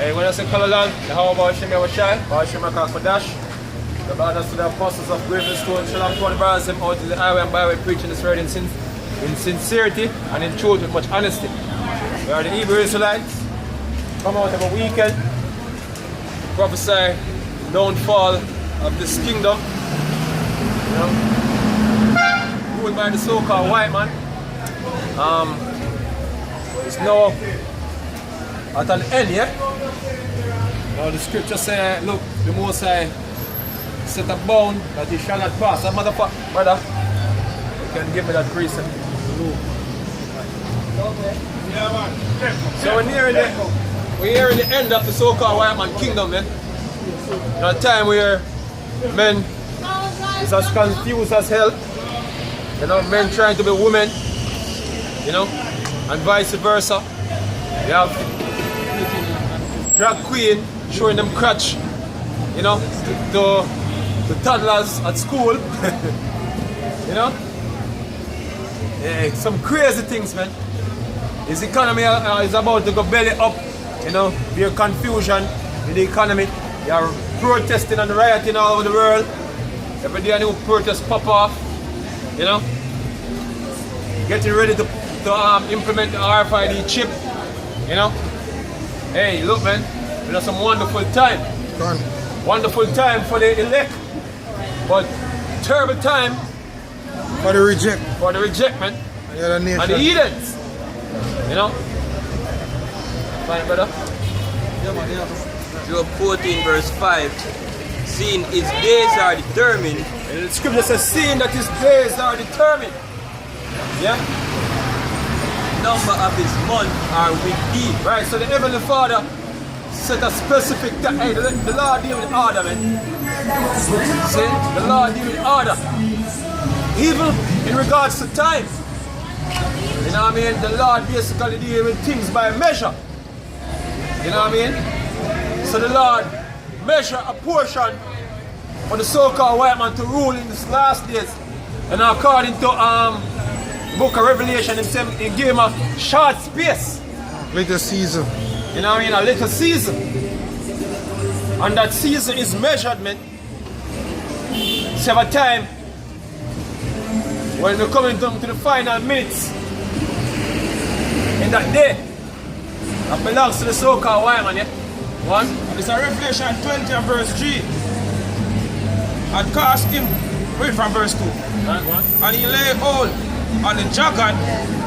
Hey, when I say Kalalan, how about Shemya Washai, or Shemya Kakmadash, the brothers to the apostles of Gravenstone, Shalom 20 brothers them out in the highway and byway preaching this word in sincerity and in truth with much honesty. We are the Hebrew Israelites, come out of a weekend, prophesy the downfall of this kingdom, you know, ruled by the so-called white man. It's now at an end, yeah? Now the scripture say, look, the Most High set a bound that he shall not pass. That motherfucker, brother, you can give me that precept. So we're nearing the end of the so-called white man kingdom, man. At a time where men is as confused as hell. You know, men trying to be women, you know, and vice versa. You have drag queen showing them crutch, you know, to toddlers at school. You know? Yeah, some crazy things, man. This economy is about to go belly up, you know, there's confusion in the economy. You are protesting and rioting all over the world. Every day a new protest pop off, you know. Getting ready to implement the RFID chip, you know. Hey, look, man, we have some wonderful time. Wonderful time for the elect, but terrible time for the reject. For the reject, man. And the heathens, you know. Fine, brother. Job 14 verse 5, seeing his days are determined. And the scripture says, seeing that his days are determined. Yeah? Number of his months are with thee. Right, so the Heavenly Father set a specific time. Hey, the Lord deal with order, man. See? The Lord deal with order. Even in regards to time. You know what I mean? The Lord basically deal with things by measure. You know what I mean? So the Lord measure a portion for the so-called white man to rule in these last days. And according to Book of Revelation, he gave him a short space. Little season. You know what I mean? A little season. And that season is measured, man. It's have a time when we're coming to the final minutes in that day. That belongs to the so-called white man, yeah? One. It's a Revelation 20 and verse 3. And cast him, read from verse 2. Right, and he lay hold on the dragon,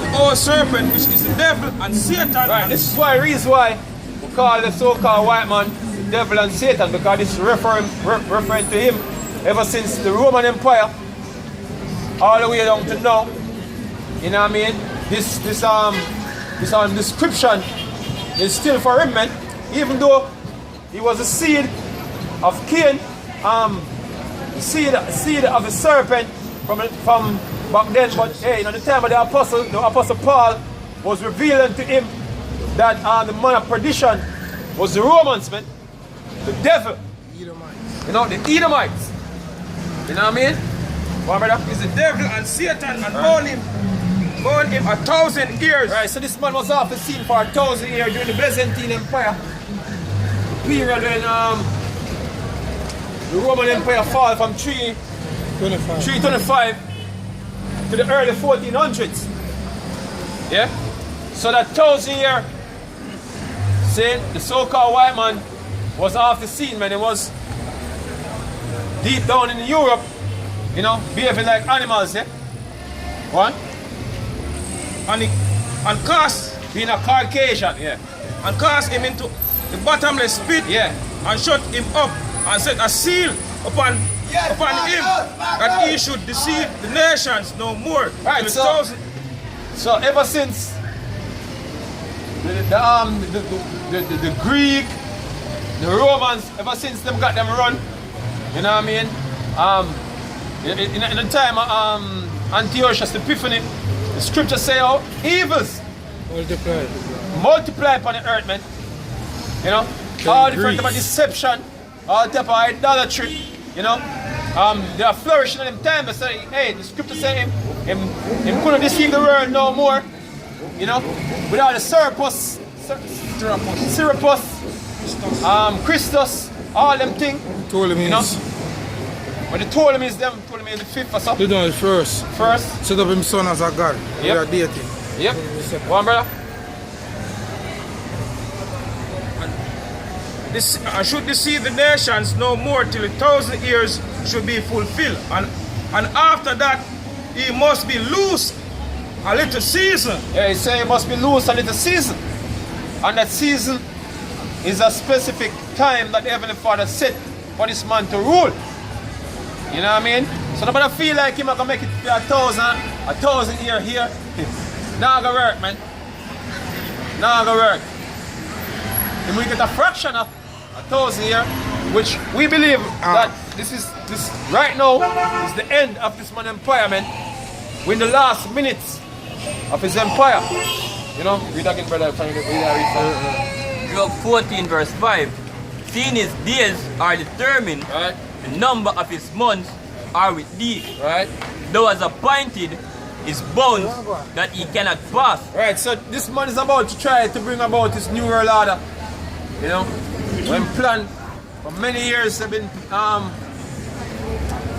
the old serpent, which is the devil and Satan. Right, this is why reason why we call the so-called white man the devil and Satan, because it's referring to him ever since the Roman Empire all the way down to now. You know what I mean? This description is still for him, man. Even though he was a seed of Cain, seed of the serpent from back then, but hey, in the time of the apostle Paul was revealing to him that the man of perdition was the Romans, man. The devil. Edomites. You know, the Edomites. You know what I mean? What, brother? He's the devil and Satan and bound him 1,000 years. Right, so this man was off the scene for 1,000 years during the Byzantine Empire. The period when the Roman Empire fall from 325 to the early 1400s. Yeah? So that 1,000 year, see, the so-called white man was off the scene, man. It was deep down in Europe, you know, behaving like animals, yeah? One. And cast, being a Caucasian, yeah. And cast him into the bottomless pit, yeah, and shut him up and set a seal upon him that he should deceive the nations no more. Right, so ever since the Greek, the Romans, ever since them got them run, you know what I mean? In the time of Antiochus Epiphany, the scripture say how evils multiply upon the earth, man. You know, all different type of deception, all type of idolatry, you know. They are flourishing in them time. They say, hey, the scripture say him couldn't deceive the world no more, you know, without the Syrupus, Christus, all them thing. Told him You know? he's When they told him is them, told him in the 5th or he something. done it first. First. Set up his son as a god. We Yep. are dating. Yep. One brother. This, should deceive the nations no more till 1,000 years should be fulfilled. And after that, he must be loose a little season. Yeah, he say it must be loose a little season. And that season is a specific time that the Heavenly Father set for this man to rule. You know what I mean? So nobody feel like him gonna make it for 1,000 year here. Nah gonna work, man. Nah gonna work. If we get a fraction of 1,000 year, which we believe that this right now is the end of this man's empire, man. We're in the last minutes of his empire. You know, read again, brother. Job 14 verse 5. Seeing his days are determined, Right, the number of his months are with thee. right. Thou hast appointed his bounds that he cannot pass. Right, so this man is about to try to bring about his new world order. You know, when planned for many years, they've been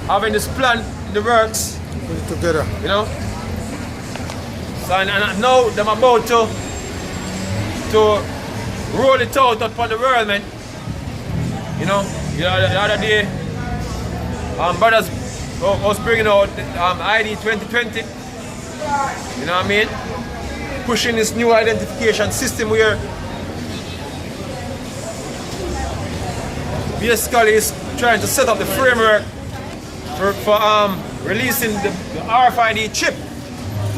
having this plan in the works. Put it together. You know, so and now they're about to roll it out upon the world, man. You know, the other day, brothers was bringing out ID 2020. You know what I mean? Pushing this new identification system where basically is trying to set up the framework for releasing the RFID chip,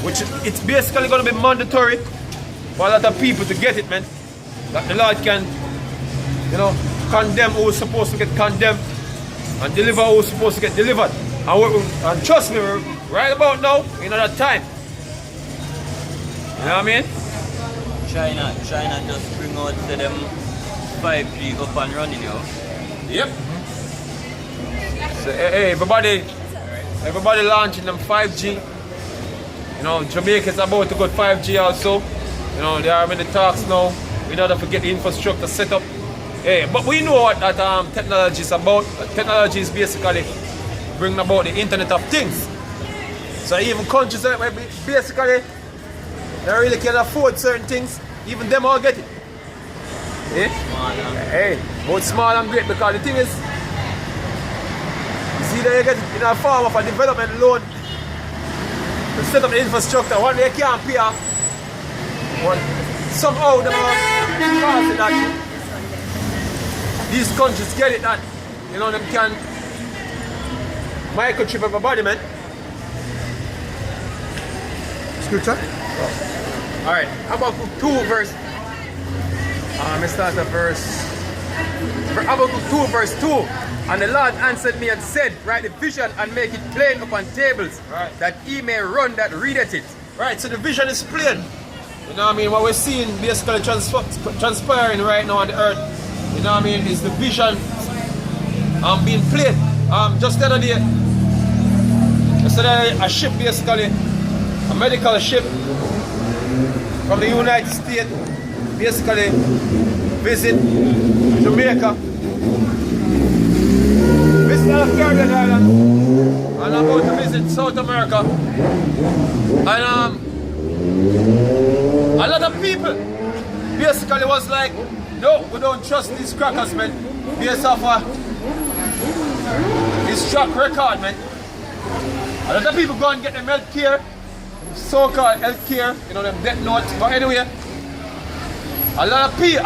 which it's basically going to be mandatory for a lot of people to get it, man. That the Lord can, you know, condemn who's supposed to get condemned and deliver who's supposed to get delivered. And trust me, we're right about now, in that time. You know what I mean? China just bring out to them 5G up and running, yo. Yep. So hey, everybody launching them 5G. You know, Jamaica is about to go 5G also. You know, they are in the talks now. We don't have to get the infrastructure set up. Hey, but we know what that technology is about. Technology is basically bringing about the Internet of Things. So even countries that basically they really can afford certain things, even them all get it. Eh? Hey, both small and great, because the thing is, you see that you get it in a form of a development loan to set up the infrastructure. One day you can't pay off, but somehow they are causing that these countries get it, that you know them can microchip everybody, man. Scripture? Alright, Habakkuk 2 verse. Let's start at Habakkuk 2 verse 2. And the Lord answered me and said, write the vision and make it plain upon tables, Right. that he may run that readeth it. Right, so the vision is plain. You know what I mean? What we're seeing basically transpiring right now on the earth, you know what I mean, is the vision being plain. Just the other day, yesterday, a ship basically, a medical ship from the United States, basically visit Jamaica, visit the Caribbean island, and I'm about to visit South America. And a lot of people basically was like, no, we don't trust these crackers, man, based off his track record, man. A lot of people go and get them health care, so-called health care, you know, them death notes. But anyway, a lot of people,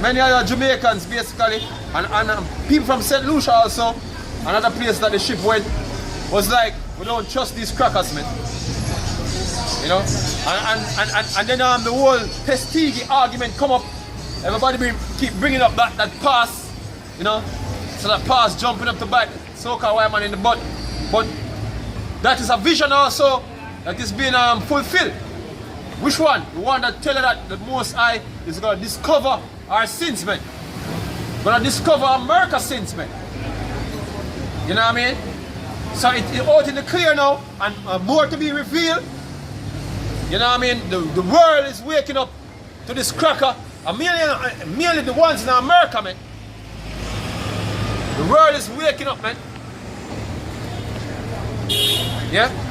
many other Jamaicans basically, and people from St. Lucia also, another place that the ship went, was like, we don't trust these crackers, man. You know, and then the whole Tuskegee argument come up. Everybody keep bringing up that pass, you know, so that pass jumping up to bite so-called white man in the butt. But that is a vision also that is being fulfilled. Which one? The one that tells you that the Most High is going to discover our sins, man. Going to discover America's sins, man. You know what I mean? So it's out in the clear now, and more to be revealed. You know what I mean? The world is waking up to this cracker And mainly the ones in America, man. The world is waking up, man. Yeah?